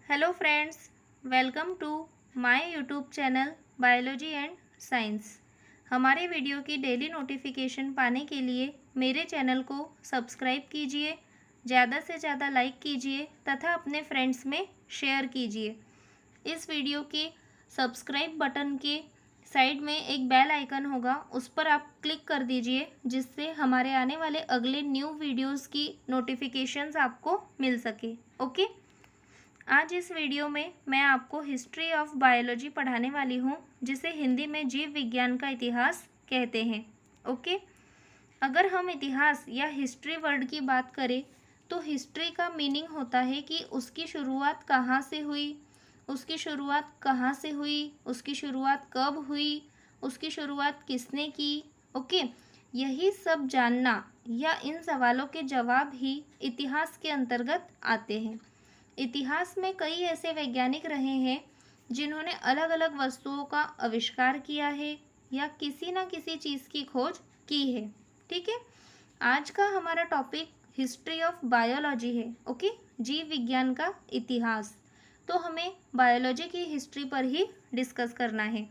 Hello friends, welcome to my YouTube channel Biology and Science. हमारे video की daily notification पाने के लिए मेरे चैनल को सब्सक्राइब कीजिए, ज़्यादा से ज़्यादा लाइक कीजिए तथा अपने फ्रेंड्स में शेयर कीजिए। इस वीडियो के सब्सक्राइब बटन के साइड में एक बेल आइकन होगा, उस पर आप क्लिक कर दीजिए, जिससे हमारे आने वाले अगले न्यू वीडियोस की नोटिफिकेशंस आपको मिल सके। ओके। आज इस वीडियो में मैं आपको हिस्ट्री ऑफ बायोलॉजी पढ़ाने वाली हूँ, जिसे हिंदी में जीव विज्ञान का इतिहास कहते हैं। ओके। अगर हम इतिहास या हिस्ट्री वर्ड की बात करें तो हिस्ट्री का मीनिंग होता है कि उसकी शुरुआत कहाँ से हुई, उसकी शुरुआत कहाँ से हुई, उसकी शुरुआत कब हुई, उसकी शुरुआत किसने की। ओके। यही सब जानना या इन सवालों के जवाब ही इतिहास के अंतर्गत आते हैं। इतिहास में कई ऐसे वैज्ञानिक रहे हैं जिन्होंने अलग अलग वस्तुओं का आविष्कार किया है या किसी न किसी चीज़ की खोज की है। ठीक है। आज का हमारा टॉपिक हिस्ट्री ऑफ बायोलॉजी है। ओके। जीव विज्ञान का इतिहास। तो हमें बायोलॉजी की हिस्ट्री पर ही डिस्कस करना है।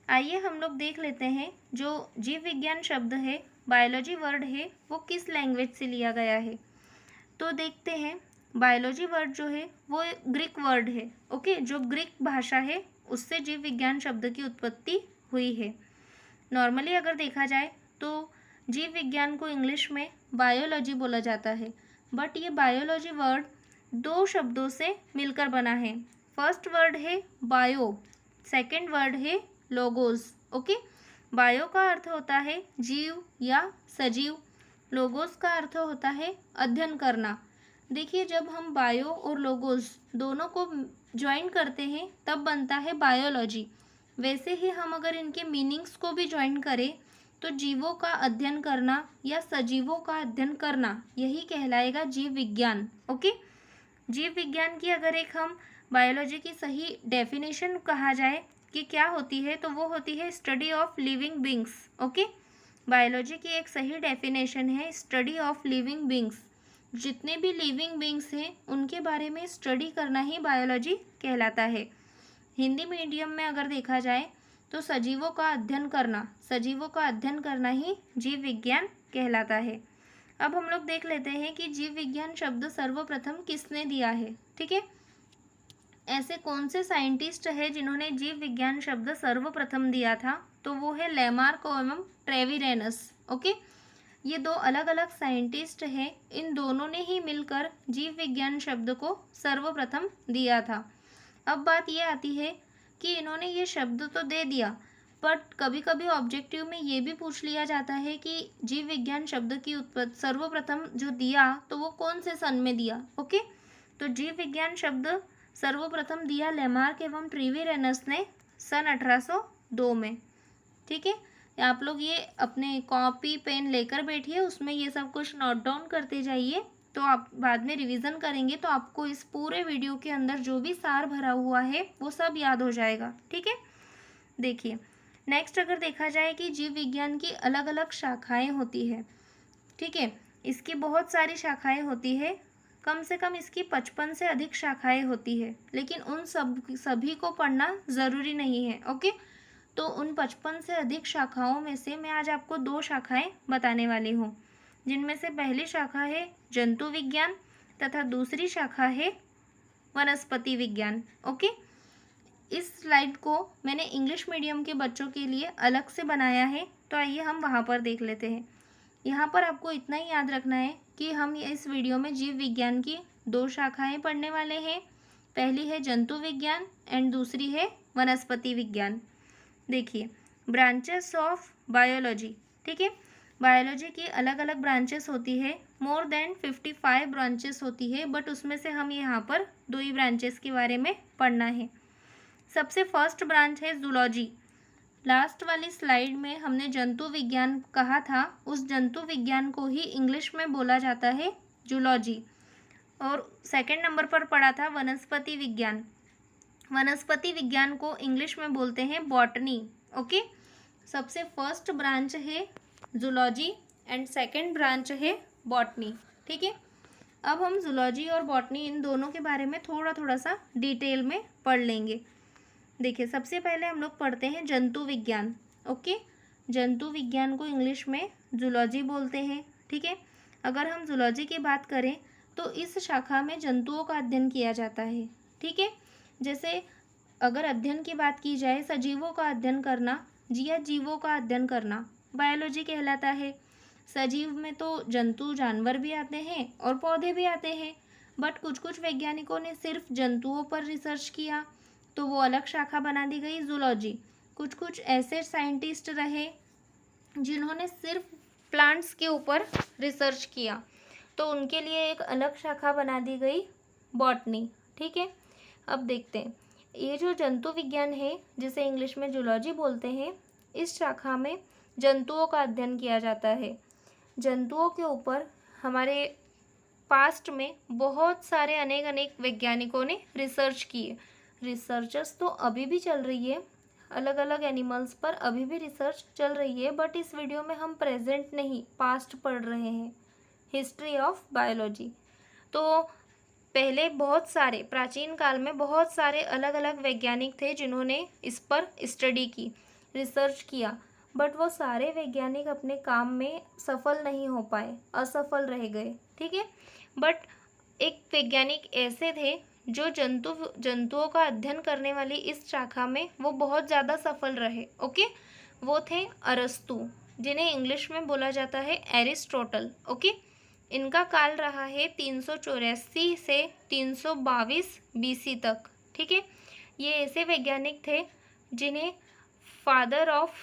आइए हम लोग देख लेते हैं जो जीव विज्ञान शब्द है, बायोलॉजी वर्ड है, वो किस लैंग्वेज से लिया गया है। तो देखते हैं। बायोलॉजी वर्ड जो है वो ग्रीक वर्ड है। ओके। जो ग्रीक भाषा है उससे जीव विज्ञान शब्द की उत्पत्ति हुई है। नॉर्मली अगर देखा जाए तो जीव विज्ञान को इंग्लिश में बायोलॉजी बोला जाता है, बट ये बायोलॉजी वर्ड दो शब्दों से मिलकर बना है। फर्स्ट वर्ड है बायो, सेकंड वर्ड है लोगोस। ओके। बायो का अर्थ होता है जीव या सजीव, लोगोस का अर्थ होता है अध्ययन करना। देखिए, जब हम बायो और लोगोस दोनों को ज्वाइन करते हैं तब बनता है बायोलॉजी। वैसे ही हम अगर इनके मीनिंग्स को भी ज्वाइन करें तो जीवों का अध्ययन करना या सजीवों का अध्ययन करना, यही कहलाएगा जीव विज्ञान। ओके। जीव विज्ञान की अगर एक हम बायोलॉजी की सही डेफिनेशन कहा जाए कि क्या होती है, तो वो होती है study of living beings. Okay. Biology की एक सही डेफिनेशन है स्टडी ऑफ लिविंग बींग्स। जितने भी लिविंग बींग्स हैं उनके बारे में स्टडी करना ही बायोलॉजी कहलाता है। हिंदी मीडियम में अगर देखा जाए तो सजीवों का अध्ययन करना ही जीव विज्ञान कहलाता है। अब हम लोग देख लेते हैं कि जीव विज्ञान शब्द सर्वप्रथम किसने दिया है। ठीक है। ऐसे कौन से साइंटिस्ट है जिन्होंने जीव विज्ञान शब्द सर्वप्रथम दिया था, तो वो है लेमार्क एवं ट्रेविरेनस। ओके। ये दो अलग अलग साइंटिस्ट हैं, इन दोनों ने ही मिलकर जीव विज्ञान शब्द को सर्वप्रथम दिया था। अब बात ये आती है कि इन्होंने ये शब्द तो दे दिया, बट कभी कभी ऑब्जेक्टिव में ये भी पूछ लिया जाता है कि जीव विज्ञान शब्द की उत्पत्ति सर्वप्रथम जो दिया तो वो कौन से सन में दिया। ओके। तो जीव विज्ञान शब्द सर्वप्रथम दिया लेमार्क एवं ट्रेविरेनस ने सन 1802 में। ठीक है। आप लोग ये अपने कॉपी पेन लेकर बैठिए, उसमें ये सब कुछ नोट डाउन करते जाइए, तो आप बाद में रिवीजन करेंगे तो आपको इस पूरे वीडियो के अंदर जो भी सार भरा हुआ है वो सब याद हो जाएगा। ठीक है। देखिए, नेक्स्ट अगर देखा जाए कि जीव विज्ञान की अलग अलग शाखाएं होती है। ठीक है। इसकी बहुत सारी शाखाएं होती है, कम से कम इसकी 55 से अधिक शाखाएं होती है, लेकिन उन सभी को पढ़ना ज़रूरी नहीं है। ओके। तो उन 55 से अधिक शाखाओं में से मैं आज आपको दो शाखाएं बताने वाली हूँ, जिनमें से पहली शाखा है जंतु विज्ञान तथा दूसरी शाखा है वनस्पति विज्ञान। ओके। इस स्लाइड को मैंने इंग्लिश मीडियम के बच्चों के लिए अलग से बनाया है, तो आइए हम वहाँ पर देख लेते हैं। यहाँ पर आपको इतना ही याद रखना है कि हम इस वीडियो में जीव विज्ञान की दो शाखाएं पढ़ने वाले हैं। पहली है जंतु विज्ञान एंड दूसरी है वनस्पति विज्ञान। देखिए, ब्रांचेस ऑफ बायोलॉजी। ठीक है। बायोलॉजी की अलग अलग ब्रांचेस होती है, मोर देन 55 ब्रांचेस होती है, बट उसमें से हम यहाँ पर दो ही ब्रांचेस के बारे में पढ़ना है। सबसे फर्स्ट ब्रांच है जूलॉजी। लास्ट वाली स्लाइड में हमने जंतु विज्ञान कहा था, उस जंतु विज्ञान को ही इंग्लिश में बोला जाता है जूलॉजी। और सेकंड नंबर पर पढ़ा था वनस्पति विज्ञान। वनस्पति विज्ञान को इंग्लिश में बोलते हैं बॉटनी। ओके। सबसे फर्स्ट ब्रांच है जूलॉजी एंड सेकंड ब्रांच है बॉटनी। ठीक है। अब हम जूलॉजी और बॉटनी इन दोनों के बारे में थोड़ा थोड़ा सा डिटेल में पढ़ लेंगे। देखिए, सबसे पहले हम लोग पढ़ते हैं जंतु विज्ञान। ओके, जंतु विज्ञान को इंग्लिश में जूलॉजी बोलते हैं। ठीक है, अगर हम जूलॉजी की बात करें तो इस शाखा में जंतुओं का अध्ययन किया जाता है। ठीक है, जैसे अगर अध्ययन की बात की जाए, सजीवों का अध्ययन करना या जीवों का अध्ययन करना बायोलॉजी कहलाता है। सजीव में तो जंतु जानवर भी आते हैं और पौधे भी आते हैं, बट कुछ कुछ वैज्ञानिकों ने सिर्फ जंतुओं पर रिसर्च किया तो वो अलग शाखा बना दी गई जूलॉजी। कुछ कुछ ऐसे साइंटिस्ट रहे जिन्होंने सिर्फ प्लांट्स के ऊपर रिसर्च किया तो उनके लिए एक अलग शाखा बना दी गई बॉटनी। ठीक है, अब देखते हैं ये जो जंतु विज्ञान है जिसे इंग्लिश में जूलॉजी बोलते हैं, इस शाखा में जंतुओं का अध्ययन किया जाता है। जंतुओं के ऊपर हमारे पास्ट में बहुत सारे अनेक अनेक वैज्ञानिकों ने रिसर्च किए। रिसर्चेस तो अभी भी चल रही है, अलग अलग एनिमल्स पर अभी भी रिसर्च चल रही है, बट इस वीडियो में हम प्रेजेंट नहीं पास्ट पढ़ रहे हैं, हिस्ट्री ऑफ बायोलॉजी। तो पहले बहुत सारे प्राचीन काल में बहुत सारे अलग अलग वैज्ञानिक थे जिन्होंने इस पर स्टडी की, रिसर्च किया, बट वो सारे वैज्ञानिक अपने काम में सफल नहीं हो पाए, असफल रह गए। ठीक है, बट एक वैज्ञानिक ऐसे थे जो जंतुओं का अध्ययन करने वाली इस शाखा में वो बहुत ज़्यादा सफल रहे। ओके, वो थे अरस्तु, जिन्हें इंग्लिश में बोला जाता है एरिस्टोटल। ओके, इनका काल रहा है 384 से 322 BC तक। ठीक है, ये ऐसे वैज्ञानिक थे जिन्हें father of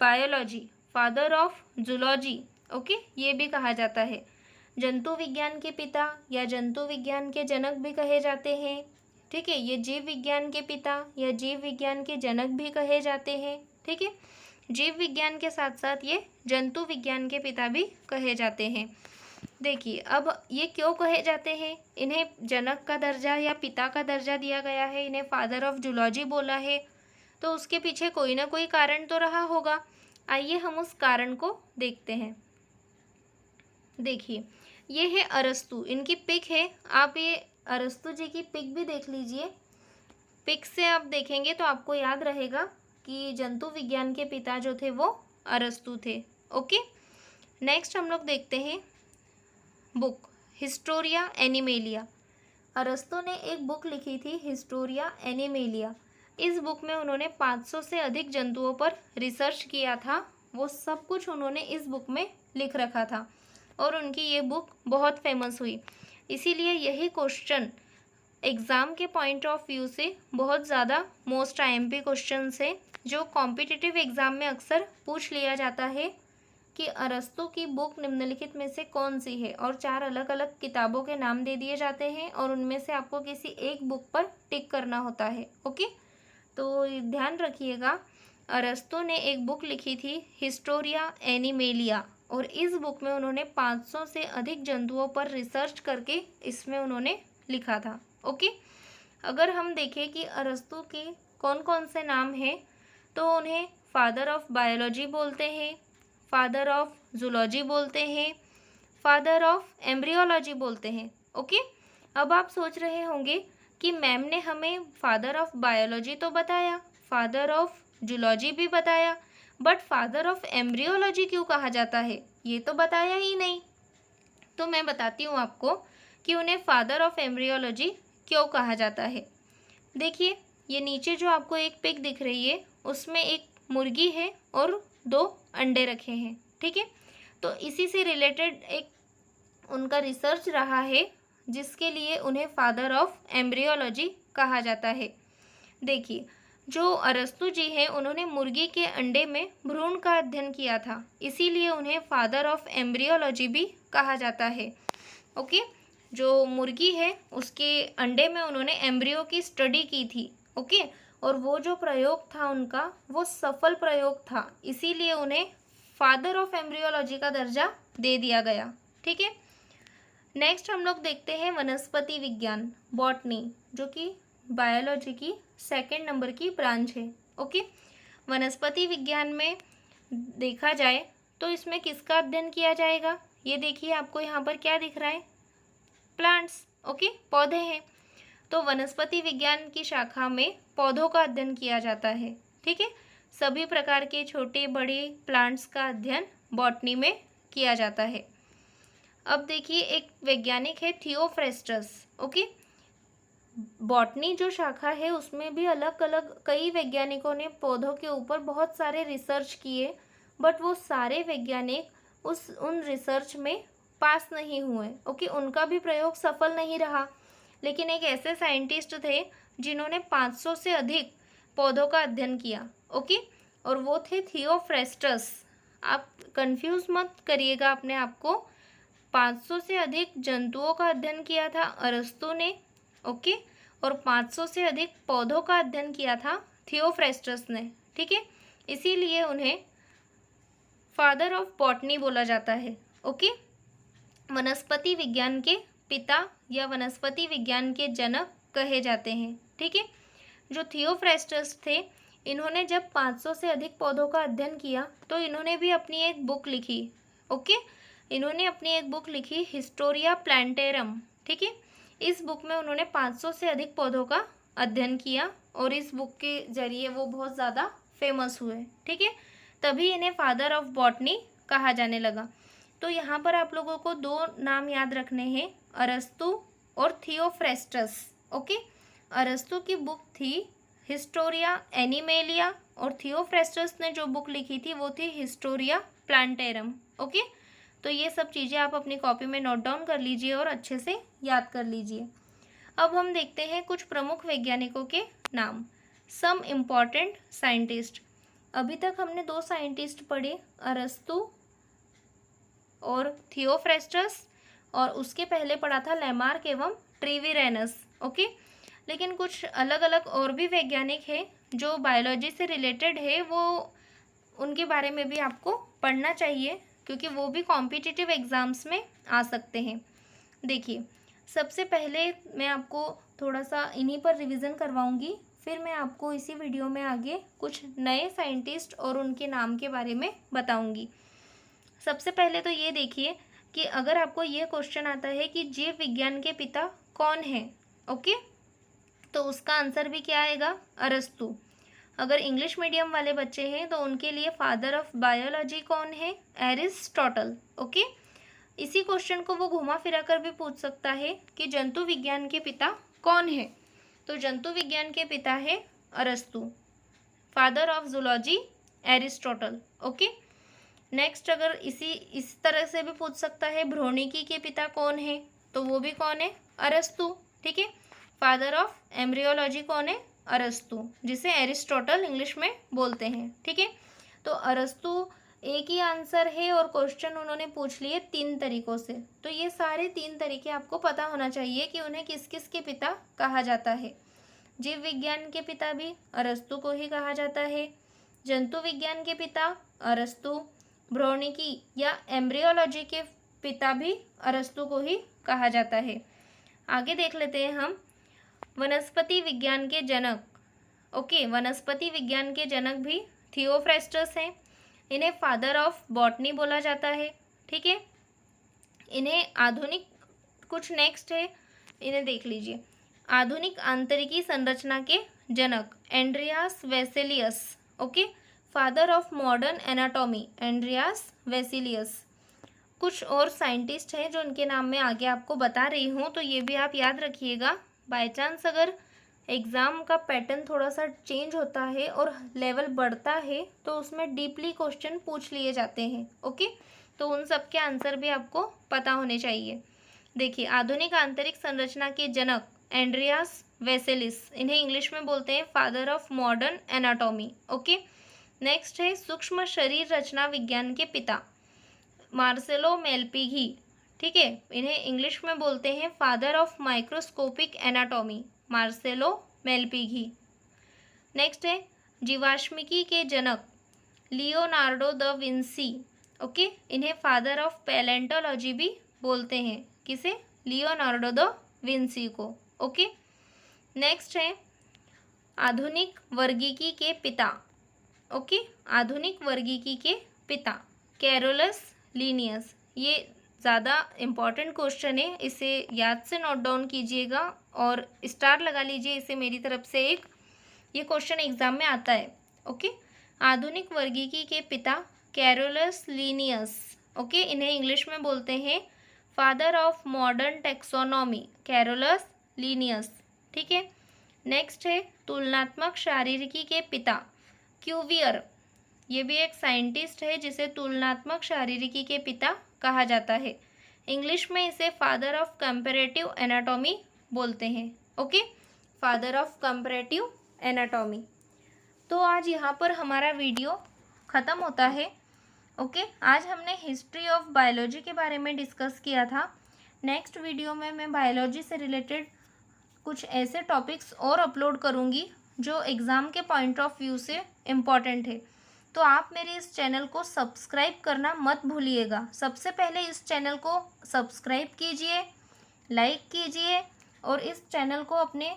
biology, father of zoology, okay, ये भी कहा जाता है। जंतु विज्ञान के पिता या जंतु विज्ञान के जनक भी कहे जाते हैं। ठीक है, ये जीव विज्ञान के पिता या जीव विज्ञान के जनक भी कहे जाते हैं। ठीक है, जीव विज्ञान के साथ साथ ये जंतु विज्ञान के पिता भी कहे जाते हैं। देखिए, अब ये क्यों कहे जाते हैं, इन्हें जनक का दर्जा या पिता का दर्जा दिया गया है, इन्हें फादर ऑफ जूलॉजी बोला है, तो उसके पीछे कोई ना कोई कारण तो रहा होगा। आइए हम उस कारण को देखते हैं। देखिए, ये है अरस्तु, इनकी पिक है, आप ये अरस्तु जी की पिक भी देख लीजिए। पिक से आप देखेंगे तो आपको याद रहेगा कि जंतु विज्ञान के पिता जो थे वो अरस्तु थे। ओके, नेक्स्ट हम लोग देखते हैं बुक हिस्टोरिया एनिमेलिया। अरस्तु ने एक बुक लिखी थी हिस्टोरिया एनिमेलिया। इस बुक में उन्होंने 500 से अधिक जंतुओं पर रिसर्च किया था, वो सब कुछ उन्होंने इस बुक में लिख रखा था और उनकी ये बुक बहुत फेमस हुई। इसीलिए यही क्वेश्चन एग्ज़ाम के पॉइंट ऑफ व्यू से बहुत ज़्यादा मोस्ट IMP क्वेश्चन है, जो कॉम्पिटिटिव एग्ज़ाम में अक्सर पूछ लिया जाता है कि अरस्तु की बुक निम्नलिखित में से कौन सी है, और 4 अलग अलग किताबों के नाम दे दिए जाते हैं और उनमें से आपको किसी एक बुक पर टिक करना होता है। ओके, तो ध्यान रखिएगा, अरस्तु ने एक बुक लिखी थी हिस्टोरिया एनिमेलिया और इस बुक में उन्होंने 500 से अधिक जंतुओं पर रिसर्च करके इसमें उन्होंने लिखा था। ओके, अगर हम देखें कि अरस्तु के कौन कौन से नाम हैं, तो उन्हें फादर ऑफ बायोलॉजी बोलते हैं, फादर ऑफ जूलॉजी बोलते हैं, फादर ऑफ एम्ब्रियोलॉजी बोलते हैं। ओके, अब आप सोच रहे होंगे कि मैम ने हमें फादर ऑफ बायोलॉजी तो बताया, फादर ऑफ जूलॉजी भी बताया, बट फादर ऑफ एम्ब्रियोलॉजी क्यों कहा जाता है, ये तो बताया ही नहीं। तो मैं बताती हूँ आपको कि उन्हें फादर ऑफ एम्ब्रियोलॉजी क्यों कहा जाता है। देखिए, ये नीचे जो आपको एक पिक दिख रही है उसमें एक मुर्गी है और 2 अंडे रखे हैं। ठीक है, तो इसी से रिलेटेड एक उनका रिसर्च रहा है जिसके लिए उन्हें फादर ऑफ एम्ब्रियोलॉजी कहा जाता है। देखिए, जो अरस्तु जी हैं उन्होंने मुर्गी के अंडे में भ्रूण का अध्ययन किया था, इसीलिए उन्हें फादर ऑफ एम्ब्रियोलॉजी भी कहा जाता है। ओके, जो मुर्गी है उसके अंडे में उन्होंने एम्ब्रियो की स्टडी की थी। ओके, और वो जो प्रयोग था उनका वो सफल प्रयोग था, इसीलिए उन्हें फादर ऑफ एम्ब्रियोलॉजी का दर्जा दे दिया गया। ठीक है, नेक्स्ट हम लोग देखते हैं वनस्पति विज्ञान, बॉटनी, जो कि बायोलॉजी की 2nd नंबर की ब्रांच है। ओके, वनस्पति विज्ञान में देखा जाए तो इसमें किसका अध्ययन किया जाएगा, ये देखिए आपको यहाँ पर क्या दिख रहा है, प्लांट्स, ओके, पौधे हैं। तो वनस्पति विज्ञान की शाखा में पौधों का अध्ययन किया जाता है, ठीक है। सभी प्रकार के छोटे बड़े प्लांट्स का अध्ययन बॉटनी में किया जाता है। अब देखिए एक वैज्ञानिक है थियोफ्रेस्टस, ओके। बॉटनी जो शाखा है उसमें भी अलग अलग कई वैज्ञानिकों ने पौधों के ऊपर बहुत सारे रिसर्च किए, बट वो सारे वैज्ञानिक उन रिसर्च में पास नहीं हुए, ओके। उनका भी प्रयोग सफल नहीं रहा। लेकिन एक ऐसे साइंटिस्ट थे जिन्होंने 500 से अधिक पौधों का अध्ययन किया, ओके, और वो थे थियोफ्रेस्टस। आप कंफ्यूज मत करिएगा अपने आप को। 500 से अधिक जंतुओं का अध्ययन किया था अरस्तु ने, ओके, और 500 से अधिक पौधों का अध्ययन किया था थियोफ्रेस्टस ने, ठीक है। इसीलिए उन्हें फादर ऑफ बॉटनी बोला जाता है, ओके। वनस्पति विज्ञान के पिता या वनस्पति विज्ञान के जनक कहे जाते हैं, ठीक है। जो थियोफ्रेस्टस थे, इन्होंने जब 500 से अधिक पौधों का अध्ययन किया तो इन्होंने भी अपनी एक बुक लिखी, ओके। इन्होंने अपनी एक बुक लिखी हिस्टोरिया प्लांटेरम, ठीक है। इस बुक में उन्होंने 500 से अधिक पौधों का अध्ययन किया और इस बुक के जरिए वो बहुत ज़्यादा फेमस हुए, ठीक है। तभी इन्हें फादर ऑफ बॉटनी कहा जाने लगा। तो यहाँ पर आप लोगों को दो नाम याद रखने हैं, अरस्तु और थियोफ्रेस्टस, ओके। अरस्तु की बुक थी हिस्टोरिया एनिमेलिया और थियोफ्रेस्टस ने जो बुक लिखी थी वो थी हिस्टोरिया प्लांटेरम, ओके। तो ये सब चीज़ें आप अपनी कॉपी में नोट डाउन कर लीजिए और अच्छे से याद कर लीजिए। अब हम देखते हैं कुछ प्रमुख वैज्ञानिकों के नाम। Some important scientist. अभी तक हमने दो साइंटिस्ट पढ़े, अरस्तु और थियोफ्रेस्टस, और उसके पहले पढ़ा था लैमार्क एवं ट्रेविरेनस, ओके। लेकिन कुछ अलग अलग और भी वैज्ञानिक हैं जो बायोलॉजी से रिलेटेड है, वो उनके बारे में भी आपको पढ़ना चाहिए क्योंकि वो भी कॉम्पिटिटिव एग्ज़ाम्स में आ सकते हैं। देखिए सबसे पहले मैं आपको थोड़ा सा इन्हीं पर रिवीजन करवाऊंगी, फिर मैं आपको इसी वीडियो में आगे कुछ नए साइंटिस्ट और उनके नाम के बारे में बताऊंगी। सबसे पहले तो ये देखिए कि अगर आपको ये क्वेश्चन आता है कि जीव विज्ञान के पिता कौन है, ओके, तो उसका आंसर भी क्या आएगा, अरस्तु। अगर इंग्लिश मीडियम वाले बच्चे हैं तो उनके लिए फादर ऑफ बायोलॉजी कौन है, एरिस्टोटल, ओके। इसी क्वेश्चन को वो घुमा फिरा कर भी पूछ सकता है कि जंतु विज्ञान के पिता कौन है, तो जंतु विज्ञान के पिता है अरस्तु। Father of zoology Aristotle, okay. Next अगर इस तरह से भी पूछ सकता है भ्रूणिकी के पिता कौन है, तो वो भी कौन है, अरस्तु, ठीक है। फादर ऑफ एम्ब्रियोलॉजी कौन है, अरस्तु, जिसे एरिस्टोटल इंग्लिश में बोलते हैं, ठीक है। तो अरस्तु एक ही आंसर है और क्वेश्चन उन्होंने पूछ लिए 3 तरीकों से, तो ये सारे 3 तरीके आपको पता होना चाहिए कि उन्हें किस किस के पिता कहा जाता है। जीव विज्ञान के पिता भी अरस्तु को ही कहा जाता है, जंतु विज्ञान के पिता अरस्तु, भ्रूणिकी या एम्ब्रियोलॉजी के पिता भी अरस्तु को ही कहा जाता है। आगे देख लेते हैं हम वनस्पति विज्ञान के जनक, ओके। वनस्पति विज्ञान के जनक भी थियोफ्रेस्टस हैं, इन्हें फादर ऑफ बॉटनी बोला जाता है, ठीक है। इन्हें आधुनिक कुछ नेक्स्ट है, इन्हें देख लीजिए। आधुनिक आंतरिकी संरचना के जनक Andreas Vesalius, okay. Father of modern anatomy Andreas Vesalius. कुछ और साइंटिस्ट हैं जो उनके नाम मैं आगे आपको बता रही हूँ, तो ये भी आप याद रखिएगा। बाय चांस अगर एग्ज़ाम का पैटर्न थोड़ा सा चेंज होता है और लेवल बढ़ता है तो उसमें डीपली क्वेश्चन पूछ लिए जाते हैं, ओके। तो उन सब के आंसर भी आपको पता होने चाहिए। देखिए आधुनिक आंतरिक संरचना के जनक एंड्रियास वेसेलिस, इन्हें इंग्लिश में बोलते हैं father of modern anatomy, okay. Next है सूक्ष्म शरीर रचना विज्ञान के पिता मार्सेलो मेलपिघी, ठीक है। इन्हें इंग्लिश में बोलते हैं father of microscopic anatomy Marcello Malpighi. Next है जीवाश्मिकी के जनक लियोनार्डो द विंसी, ओके। इन्हें फादर ऑफ पैलेंटोलॉजी भी बोलते हैं, किसे, लियोनार्डो द विंसी को, ओके। नेक्स्ट है आधुनिक वर्गीकी के पिता, ओके। आधुनिक वर्गीकी के पिता कैरोलस लीनियस, ये ज़्यादा इम्पॉर्टेंट क्वेश्चन है, इसे याद से नोट डाउन कीजिएगा और स्टार लगा लीजिए इसे मेरी तरफ से एक। ये क्वेश्चन एग्जाम में आता है। ओके, आधुनिक वर्गीकी के पिता कैरोलस लीनियस। ओके, इन्हें इंग्लिश में बोलते हैं father of modern taxonomy, Carolus Linnaeus. ठीक है, नेक्स्ट है तुलनात्मक शारीरिकी के पिता क्यूवियर। ये भी एक साइंटिस्ट है जिसे तुलनात्मक शारीरिकी के पिता कहा जाता है। इंग्लिश में इसे फादर ऑफ कंपैरेटिव एनाटॉमी बोलते हैं। Okay, father of comparative anatomy. तो आज यहाँ पर हमारा वीडियो ख़त्म होता है। ओके, आज हमने हिस्ट्री ऑफ बायोलॉजी के बारे में डिस्कस किया था। नेक्स्ट वीडियो में मैं बायोलॉजी से रिलेटेड कुछ ऐसे टॉपिक्स और अपलोड करूँगी जो एग्ज़ाम के पॉइंट ऑफ व्यू से इम्पॉर्टेंट है। तो आप मेरे इस चैनल को सब्सक्राइब करना मत भूलिएगा। सबसे पहले इस चैनल को सब्सक्राइब कीजिए, लाइक कीजिए और इस चैनल को अपने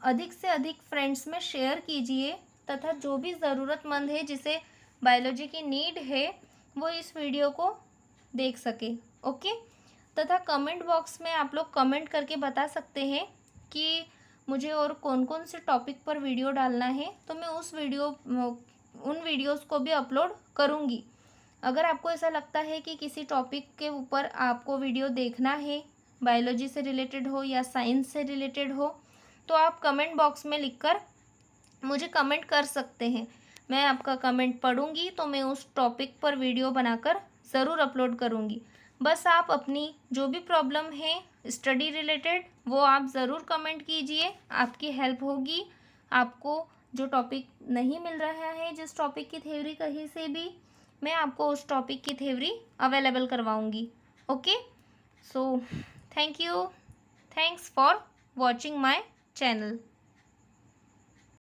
अधिक से अधिक फ्रेंड्स में शेयर कीजिए तथा जो भी ज़रूरतमंद है जिसे बायोलॉजी की नीड है वो इस वीडियो को देख सके। ओके, तथा कमेंट बॉक्स में आप लोग कमेंट करके बता सकते हैं कि मुझे और कौन कौन से टॉपिक पर वीडियो डालना है, तो मैं उन वीडियोस को भी अपलोड करूँगी। अगर आपको ऐसा लगता है कि किसी टॉपिक के ऊपर आपको वीडियो देखना है, बायोलॉजी से रिलेटेड हो या साइंस से रिलेटेड हो, तो आप कमेंट बॉक्स में लिखकर मुझे कमेंट कर सकते हैं। मैं आपका कमेंट पढ़ूंगी तो मैं उस टॉपिक पर वीडियो बनाकर ज़रूर अपलोड करूंगी। बस आप अपनी जो भी प्रॉब्लम है स्टडी रिलेटेड वो आप ज़रूर कमेंट कीजिए, आपकी हेल्प होगी। आपको जो टॉपिक नहीं मिल रहा है, जिस टॉपिक की थ्योरी कहीं से भी, मैं आपको उस टॉपिक की थ्योरी अवेलेबल करवाऊंगी। Okay, so thank you, thanks for watching my channel.